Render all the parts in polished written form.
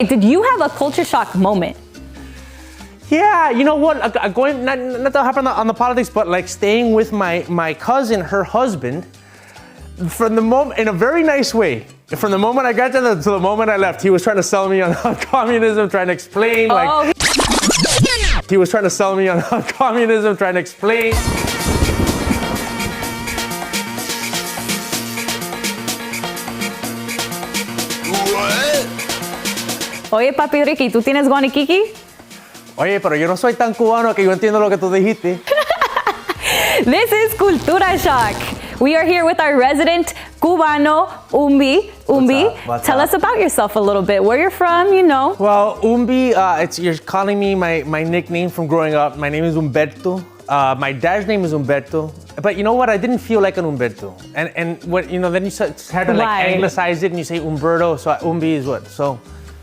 Did you have a culture shock moment? Yeah, you know what? Going not to happen on the politics, but like staying with my cousin, her husband, from the moment in a very nice way. From the moment I got there to the moment I left, he was trying to sell me on communism, trying to explain like. He was trying to sell me on communism, trying to explain. Oye, papi Ricky, ¿tú tienes guaniquiqui? Oye, pero yo no soy tan cubano que yo entiendo lo que tú dijiste. This is Cultura Shock. We are here with our resident Cubano, Umbi. Umbi, tell us about yourself a little bit. Where you're from, you know. Well, Umbi, you're calling me my nickname from growing up. My name is Humberto. My dad's name is Humberto. But you know what? I didn't feel like an Humberto. And what, you know, then you had to like anglicize it and you say Humberto, so Umbi is what? So.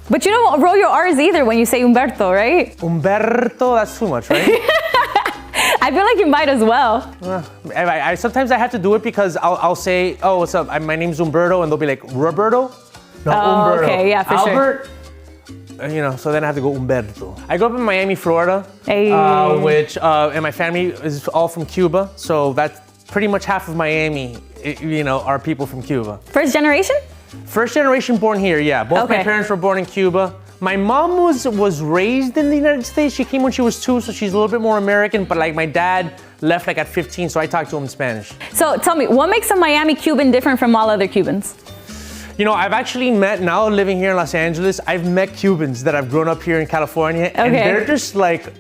But you don't roll your R's either when you say Humberto, right? Humberto, that's too much, right? I feel like you might as well. I sometimes I have to do it because I'll say, oh, what's up? My name's Humberto, and they'll be like, Roberto? No, Humberto. Okay, yeah, for Albert? Sure. You know, so then I have to go Humberto. I grew up in Miami, Florida, hey. And my family is all from Cuba, so that's pretty much half of Miami, you know, are people from Cuba. First generation? First generation born here, yeah. Both my parents were born in Cuba. My mom was raised in the United States. She came when she was 2, so she's a little bit more American, but like my dad left like at 15, so I talked to him in Spanish. So tell me, what makes a Miami Cuban different from all other Cubans? You know, I've actually met, now living here in Los Angeles, I've met Cubans that have grown up here in California, and they're just like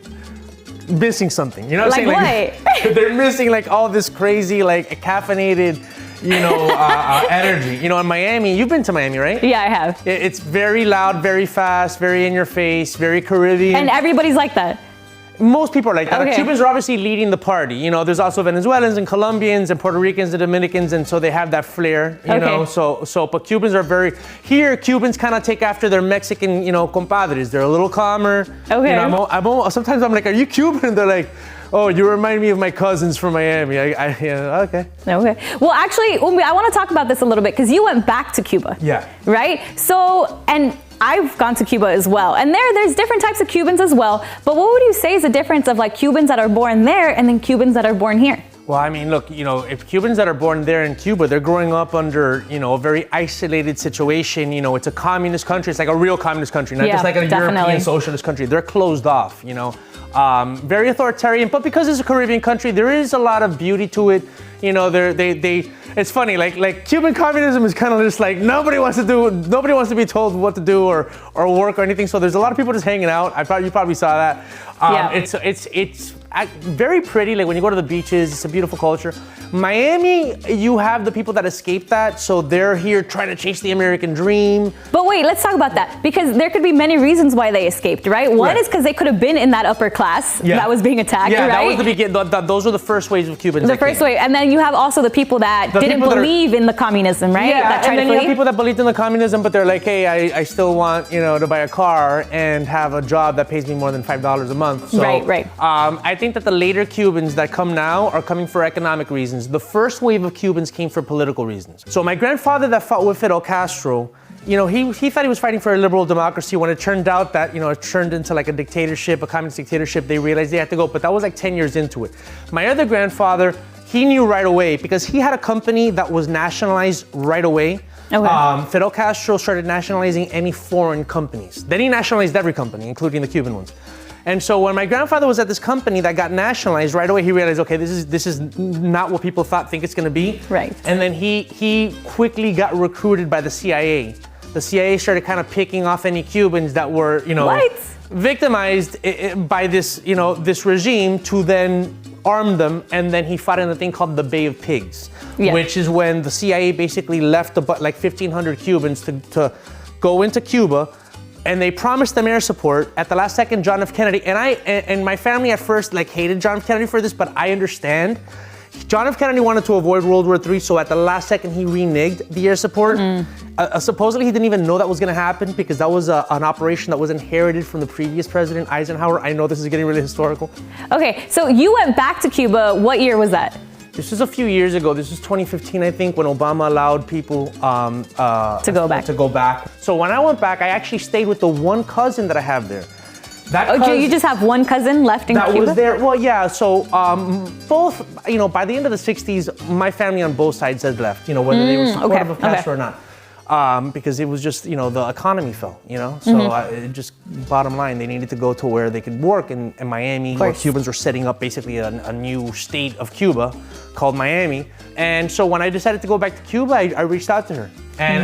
missing something. You know what I'm saying? Like what? They're missing like all this crazy, like caffeinated, you know, energy. You know, in Miami, you've been to Miami, right? Yeah, I have. It's very loud, very fast, very in your face, very Caribbean. And everybody's like that. Most people are like that. Okay. Cubans are obviously leading the party. You know, there's also Venezuelans and Colombians and Puerto Ricans and Dominicans, and so they have that flair, you know. So, but Cubans are here Cubans kind of take after their Mexican, you know, compadres. They're a little calmer. Okay. You know, sometimes I'm like, are you Cuban? And they're like, oh, you remind me of my cousins from Miami. Yeah, okay. Okay. Well, actually, Umbi, I want to talk about this a little bit because you went back to Cuba. Yeah. Right? So, and I've gone to Cuba as well. And there's different types of Cubans as well. But what would you say is the difference of like Cubans that are born there and then Cubans that are born here? Well, I mean, look, you know, if Cubans that are born there in Cuba, they're growing up under, you know, a very isolated situation. You know, it's a communist country. It's like a real communist country, not just like a European socialist country. They're closed off, you know, very authoritarian. But because it's a Caribbean country, there is a lot of beauty to it. You know, it's funny, like Cuban communism is kind of just like nobody wants to be told what to do or work or anything. So there's a lot of people just hanging out. You probably saw that. It's very pretty. Like when you go to the beaches, it's a beautiful culture. Miami, you have the people that escape that, so they're here trying to chase the American dream. But wait, let's talk about that because there could be many reasons why they escaped, right? One is because they could have been in that upper class that was being attacked, right? That was the beginning. Those were the first waves of Cubans. The first wave, and then you have also the people that didn't believe in the communism, right? Yeah, that and then you have people that believed in the communism, but they're like, hey, I still want, you know, to buy a car and have a job that pays me more than $5 a month. So, right. I think that the later Cubans that come now are coming for economic reasons. The first wave of Cubans came for political reasons. So my grandfather that fought with Fidel Castro, you know, he thought he was fighting for a liberal democracy. When it turned out that, you know, it turned into like a dictatorship, a communist dictatorship, they realized they had to go. But that was like 10 years into it. My other grandfather, he knew right away because he had a company that was nationalized right away. Okay. Fidel Castro started nationalizing any foreign companies. Then he nationalized every company, including the Cuban ones. And so when my grandfather was at this company that got nationalized, right away he realized, okay, this is not what people think it's going to be. Right. And then he quickly got recruited by the CIA. The CIA started kind of picking off any Cubans that were, you know, victimized by this, you know, this regime to then arm them. And then he fought in a thing called the Bay of Pigs, which is when the CIA basically left like 1,500 Cubans to go into Cuba. And they promised them air support. At the last second, John F. Kennedy, and my family at first like hated John F. Kennedy for this, but I understand. John F. Kennedy wanted to avoid World War III, so at the last second he reneged the air support. Supposedly he didn't even know that was gonna happen because that was an operation that was inherited from the previous president, Eisenhower. I know this is getting really historical. Okay, so you went back to Cuba, what year was that? This was a few years ago. This was 2015, I think, when Obama allowed people to go back. To go back. So when I went back, I actually stayed with the one cousin that I have there. You just have one cousin left in Cuba? That was there. Well, yeah. So both, by the end of the 60s, my family on both sides had left. Whether they were supportive of Castro or not. Because it was just, the economy fell, So it just, bottom line, they needed to go to where they could work in Miami, where Cubans were setting up basically a new state of Cuba called Miami. And so when I decided to go back to Cuba, I reached out to her. And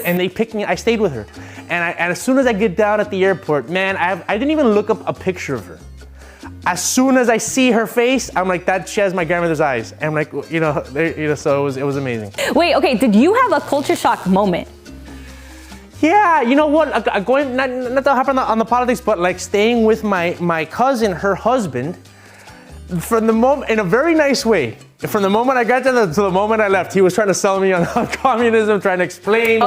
and they picked me, I stayed with her. And as soon as I get down at the airport, man, I didn't even look up a picture of her. As soon as I see her face, I'm like, she has my grandmother's eyes. And I'm like, so it was amazing. Wait, okay, did you have a culture shock moment? Yeah, you know what? Going not to hop on the politics, but like staying with my cousin, her husband, from the moment in a very nice way. From the moment I got there to the moment I left, he was trying to sell me on communism, trying to explain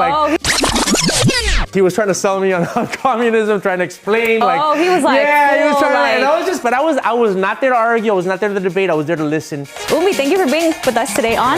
he was trying to sell me on communism, trying to explain he was like, yeah, he was trying and I was not there to argue, I was not there to debate, I was there to listen. Umi, thank you for being with us today on